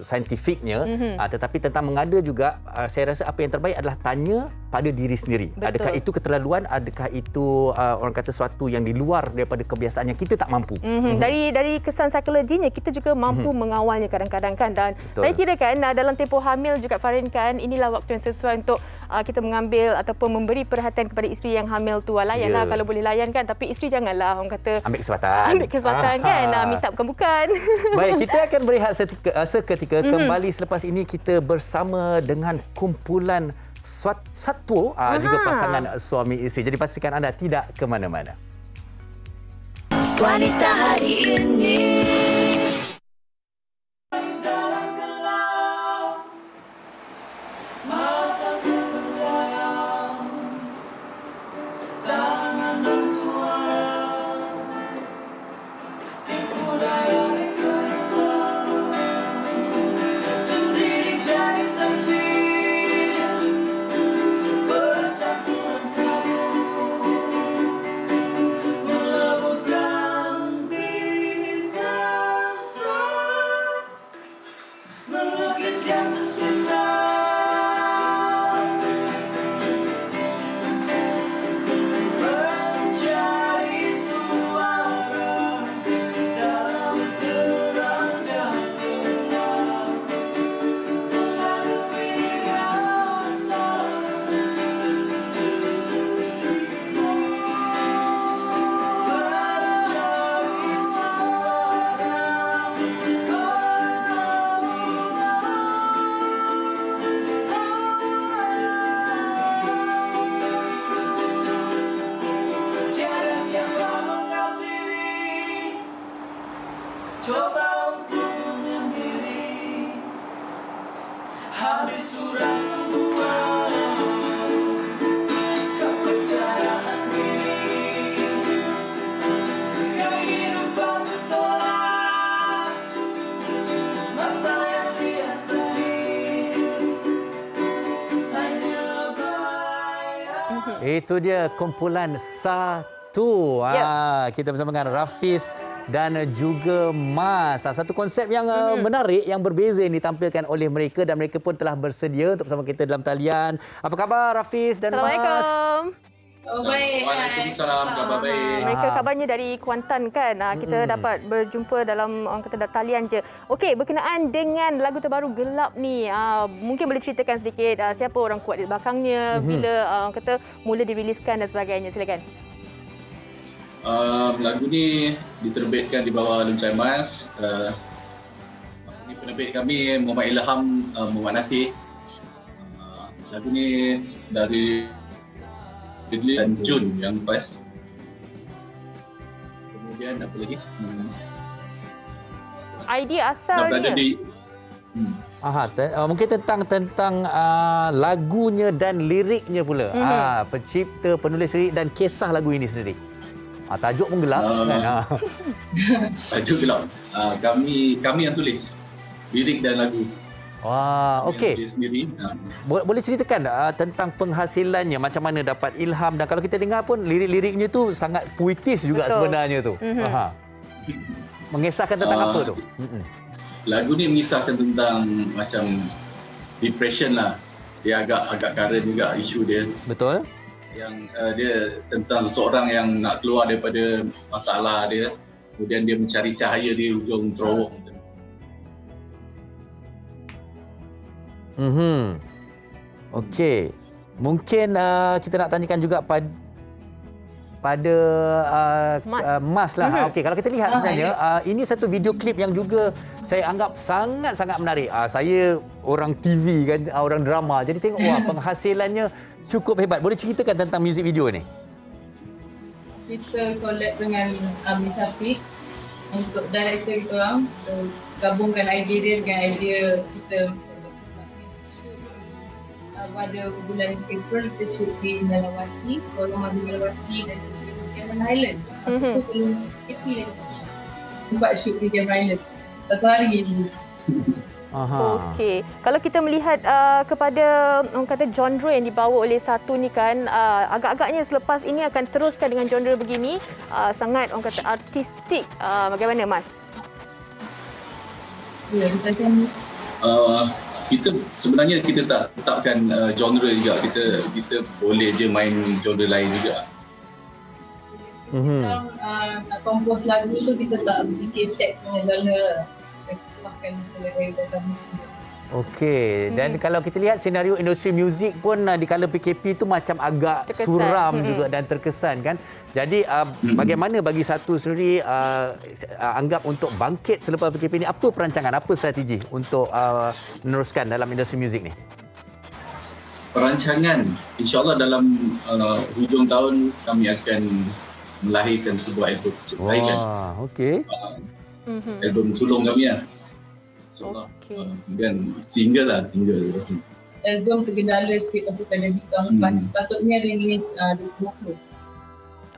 saintifiknya, tetapi tentang mengada juga saya rasa apa yang terbaik adalah tanya pada diri sendiri. Betul. Adakah itu keterlaluan, adakah itu orang kata sesuatu yang di luar daripada kebiasaan yang kita tak mampu. Dari kesan psikologinya kita juga mampu mengawalnya kadang-kadang kan, dan saya kira kan dalam tempoh hamil juga Farin kan, inilah waktu yang sesuai untuk kita mengambil ataupun memberi perhatian kepada isteri yang hamil tu. Layanlah kalau boleh layan kan, tapi isteri janganlah orang kata ambil kesempatan kan, minta bukan-bukan. Baik, kita akan berehat seketika. Kembali selepas ini kita bersama dengan kumpulan satwa juga pasangan suami isteri. Jadi pastikan anda tidak ke mana-mana. Wanita hari ini. Itu dia kumpulan satu. Kita bersama dengan Rafiz dan juga Mas. Satu konsep yang menarik, yang berbeza yang ditampilkan oleh mereka, dan mereka pun telah bersedia untuk bersama kita dalam talian. Apa khabar Rafiz dan Mas? Assalamualaikum. Baik. Waalaikumsalam, khabar baik. Mereka kabarnya dari Kuantan kan. Kita dapat berjumpa dalam orang kata talian je. Okey, berkenaan dengan lagu terbaru Gelap ni, mungkin boleh ceritakan sedikit siapa orang kuat di belakangnya, bila orang kata mula diriliskan dan sebagainya. Silakan. Lagu ni diterbitkan di bawah Luncai Mas. Ini penerbit kami Muhammad Ilham Muhammad Nasir. Lagu ni dari dan Jun yang lepas. Kemudian apa lagi? Idea asalnya. Mungkin tentang lagunya dan liriknya pula. Pencipta, penulis lirik dan kisah lagu ini sendiri. Tajuk pun gelap kan. Tajuk gelap. Kami yang tulis lirik dan lagu. Wah, okey. Boleh ceritakan tentang penghasilannya, macam mana dapat ilham, dan kalau kita dengar pun lirik-liriknya tu sangat puitis juga sebenarnya tu. Mengisahkan tentang apa tu? Lagu ni mengisahkan tentang macam depression lah. Dia agak current juga isu dia. Betul. Yang dia tentang seseorang yang nak keluar daripada masalah dia, kemudian dia mencari cahaya di hujung terowong. Okey. Mungkin kita nak tanyakan juga pada Mas lah. Okey, kalau kita lihat sebenarnya ini satu video klip yang juga saya anggap sangat-sangat menarik. Saya orang TV kan, orang drama. Jadi tengok penghasilannya cukup hebat. Boleh ceritakan tentang music video ni? Kita collab dengan Ami Syafiq untuk director kita orang, gabungkan idea dia dengan idea kita. Pada bulan April kita shoot di Melawati, Rumah Melawati, dan juga Cameron Highlands. Masa tu belum PKP lagi. Sempat shoot di Cameron Highlands. Satu hari ni. Okey. Kalau kita melihat kepada orang kata genre yang dibawa oleh Satu ni kan, agak-agaknya selepas ini akan teruskan dengan genre begini, sangat orang kata artistik. Bagaimana Mas? Ya, kita akan kita sebenarnya kita tak tetapkan genre juga. Kita boleh je main genre lain juga. Kita nak kompos lagu tu kita tak fikir set punya genre. Okey, dan kalau kita lihat senario industri muzik pun di kala PKP tu macam agak terkesan, suram juga dan terkesan kan. Jadi bagaimana bagi Satu sendiri anggap untuk bangkit selepas PKP ni, apa perancangan, apa strategi untuk meneruskan dalam industri muzik ni? Perancangan, insyaAllah dalam hujung tahun kami akan melahirkan sebuah album terbaikkan. Okey. Album sulung kami lah. InsyaAllah. Dan single. Album tergendala sikit pasal pandemik tahun lepas. Sepatutnya rilis 2020.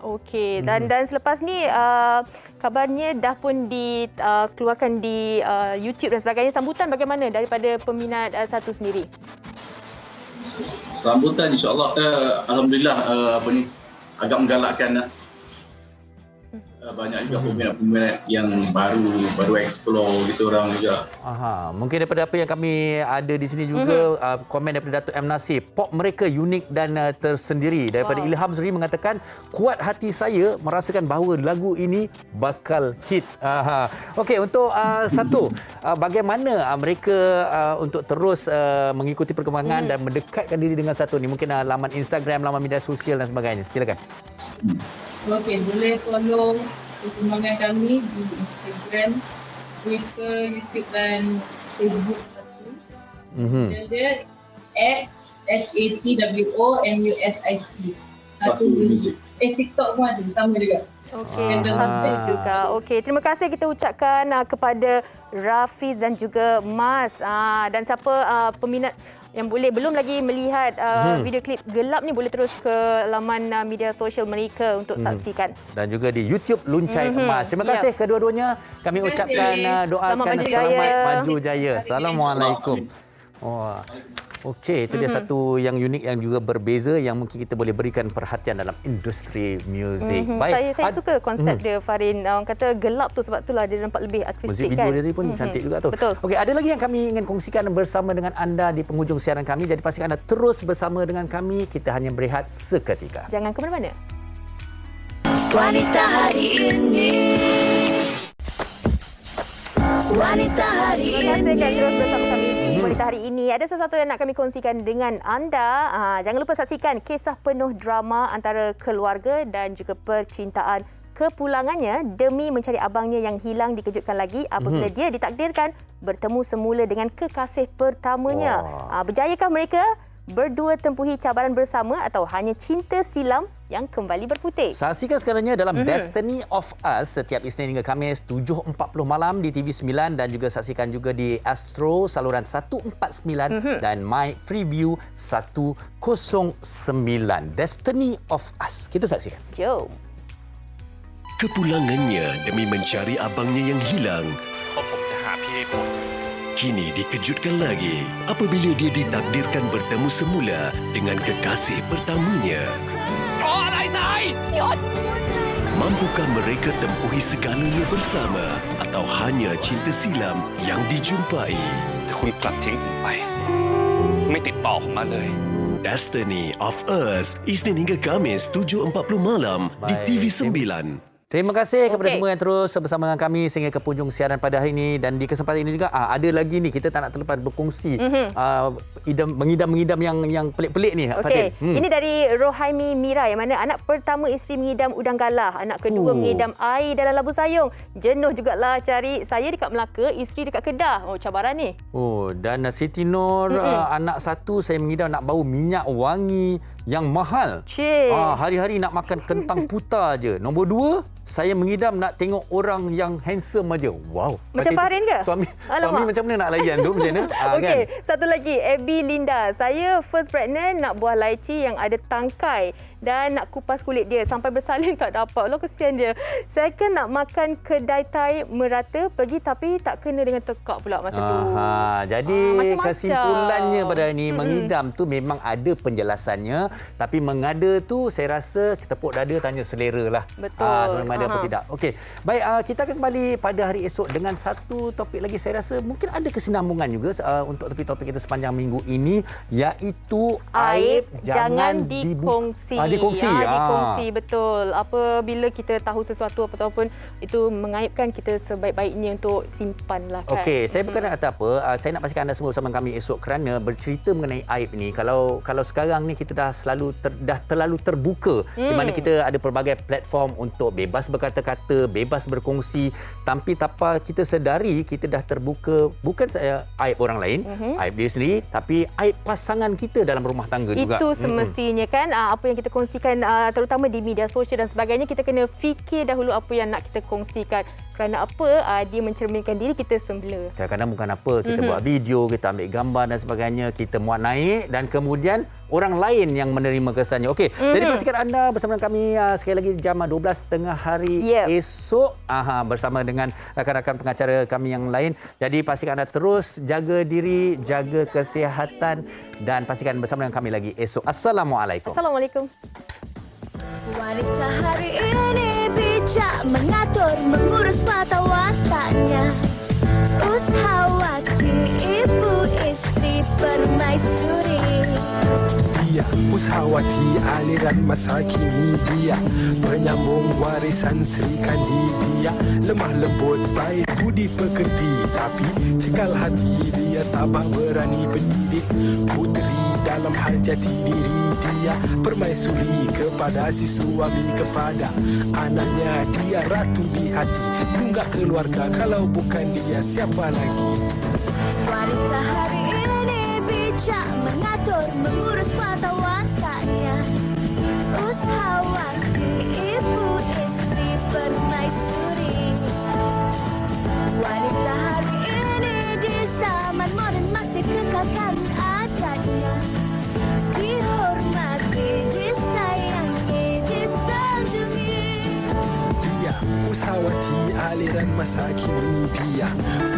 Okey, dan selepas ni kabarnya dah pun dikeluarkan di YouTube dan sebagainya. Sambutan bagaimana daripada peminat Satu sendiri? Sambutan insyaAllah alhamdulillah agak menggalakkan. Banyak juga peminat-peminat yang baru explore gitu orang juga. Mungkin daripada apa yang kami ada di sini juga, komen daripada Datuk M. Nasir, pop mereka unik dan tersendiri. Daripada Ilham Zuri mengatakan, kuat hati saya merasakan bahawa lagu ini bakal hit. Okey, untuk Satu, bagaimana mereka untuk terus mengikuti perkembangan dan mendekatkan diri dengan Satu ni? Mungkin laman Instagram, laman media sosial dan sebagainya. Silakan. Okey, boleh follow perkembangan kami di Instagram, Twitter, YouTube dan Facebook Satu. Dia @SATWOMUSIC. Satu Music. TikTok pun ada, sama juga. Okey, sampai juga. Okey, terima kasih kita ucapkan kepada Rafiz dan juga Mas. Dan siapa peminat yang belum lagi melihat video klip Gelap ni, boleh terus ke laman media sosial mereka untuk saksikan. Dan juga di YouTube Luncai Emas. Terima kasih kedua-duanya. Kami ucapkan doakan selamat maju jaya. Assalamualaikum. Okey, itu dia satu yang unik yang juga berbeza yang mungkin kita boleh berikan perhatian dalam industri muzik. Baik. Saya suka konsep dia, Farin. Orang kata gelap tu sebab itulah dia nampak lebih artistik kan. Muzik video dia pun cantik juga tu. Betul. Okey, ada lagi yang kami ingin kongsikan bersama dengan anda di penghujung siaran kami. Jadi pastikan anda terus bersama dengan kami. Kita hanya berehat seketika. Jangan ke mana-mana. Wanita hari ini. Wanita hari ini. Terima kasih kerana terus bersama kami di Wanita hari ini. Ada sesuatu yang nak kami kongsikan dengan anda. Jangan lupa saksikan kisah penuh drama antara keluarga dan juga percintaan. Kepulangannya demi mencari abangnya yang hilang dikejutkan lagi apabila dia ditakdirkan bertemu semula dengan kekasih pertamanya. Berjayakah mereka berdua tempuhi cabaran bersama atau hanya cinta silam yang kembali berputih? Saksikan sekarangnya dalam Destiny of Us setiap Isnin hingga Khamis 7.40 malam di TV9 dan juga saksikan juga di Astro saluran 149 dan My Freeview 109. Destiny of Us. Kita saksikan. Jom. Kepulangannya demi mencari abangnya yang hilang. Kini dikejutkan lagi apabila dia ditakdirkan bertemu semula dengan kekasih pertamanya. Mampukah mereka tempuhi segalanya bersama atau hanya cinta silam yang dijumpai? Destiny of Us, Isnin hingga Khamis 7.40 malam di TV9. Terima kasih kepada semua yang terus bersama dengan kami sehingga ke penghujung siaran pada hari ini. Dan di kesempatan ini juga ada lagi ni, kita tak nak terlepas berkongsi mengidam-mengidam yang pelik-pelik ni. Okey, ini dari Rohaimi Mira yang mana anak pertama isteri mengidam udang galah, anak kedua mengidam air dalam labu sayung. Jenuh jugalah cari saya dekat Melaka, isteri dekat Kedah. Cabaran ni. Dan Siti Nur, anak satu saya mengidam nak bau minyak wangi yang mahal. Hari-hari nak makan kentang putar je. Nombor dua, saya mengidam nak tengok orang yang handsome aja. Wow. Macam Farin ke? Suami macam mana nak layan tu macam mana? Okey, satu lagi Abby Linda. Saya first pregnant nak buah lychee yang ada tangkai dan nak kupas kulit dia sampai bersalin tak dapat. Allah kesian dia. Second nak makan kedai Thai merata pergi tapi tak kena dengan tekak pula masa tu. Jadi kesimpulannya pada hari ini mengidam tu memang ada penjelasannya, tapi mengada tu saya rasa tepuk dada tanya selera lah. Betul. Sebenarnya ada apa tidak. Okey. Baik, kita akan kembali pada hari esok dengan satu topik lagi. Saya rasa mungkin ada kesinambungan juga untuk topik-topik kita sepanjang minggu ini, iaitu aib jangan dikongsi. Dikongsi, betul. Apabila kita tahu sesuatu ataupun itu mengaibkan, kita sebaik-baiknya untuk simpanlah kan. Okey, saya bukan nak kata apa. Saya nak pastikan anda semua bersama kami esok kerana bercerita mengenai aib ni. Kalau sekarang ni kita dah terlalu terbuka di mana kita ada pelbagai platform untuk bebas berkata-kata, bebas berkongsi, tapi tanpa kita sedari kita dah terbuka bukan saja aib orang lain, aib dia sendiri, tapi aib pasangan kita dalam rumah tangga juga. Itu semestinya kan apa yang kita kongsikan terutama di media sosial dan sebagainya, kita kena fikir dahulu apa yang nak kita kongsikan. Kerana apa? Dia mencerminkan diri kita semula. Kadang-kadang bukan apa, kita buat video, kita ambil gambar dan sebagainya, kita muat naik dan kemudian orang lain yang menerima kesannya. Okey, jadi pastikan anda bersama dengan kami sekali lagi jam 12.30 hari esok bersama dengan rakan-rakan pengacara kami yang lain. Jadi pastikan anda terus jaga diri, jaga kesihatan dan pastikan bersama dengan kami lagi esok. Assalamualaikum. Assalamualaikum. Wanita hari ini bijak mengatur, mengurus mata wataknya. Ushawati, ibu istri permaisuri. Dia Ushawati, aliran masa kini dia penyambung warisan Sri Kandi. Dia lemah lembut, baik budi pekerti, tapi cekal hati dia tabah berani pendidik. Puteri dalam hal jati diri dia permaisuri kepada si suami, kepada anaknya dia ratu di hati. Tunggak keluarga, kalau bukan dia siapa lagi? Wanita hari ini bijak mengatur, mengurus mata wataknya. Ushawati, ibu istri permaisuri. Wanita hari ini di zaman modern masih kekalkan adatnya. Dihormati, disayangi, disanjungi. Dia Ushawati, aliran masa kini dia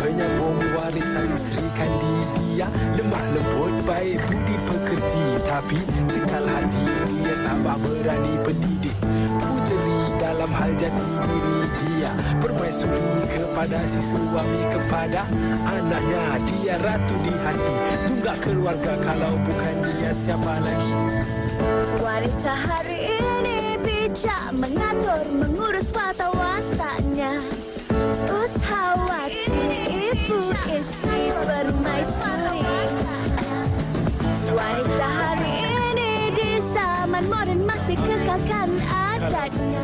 penyambung warisan Sri Kandi. Dia lemah lembut, baik budi pekerti, tapi cekal hati dia tabah berani pendidik. Puteri dalam hal jati diri dia permaisuri kepada si suami, kepada anaknya dia ratu di hati. Tunggak keluarga, kalau bukan dia siapa lagi? Wanita hari ini bijak mengatur, mengurus mata wataknya. Ushawati, ibu istri permaisuri. Wanita hari ini di zaman modern masih kekalkan adatnya.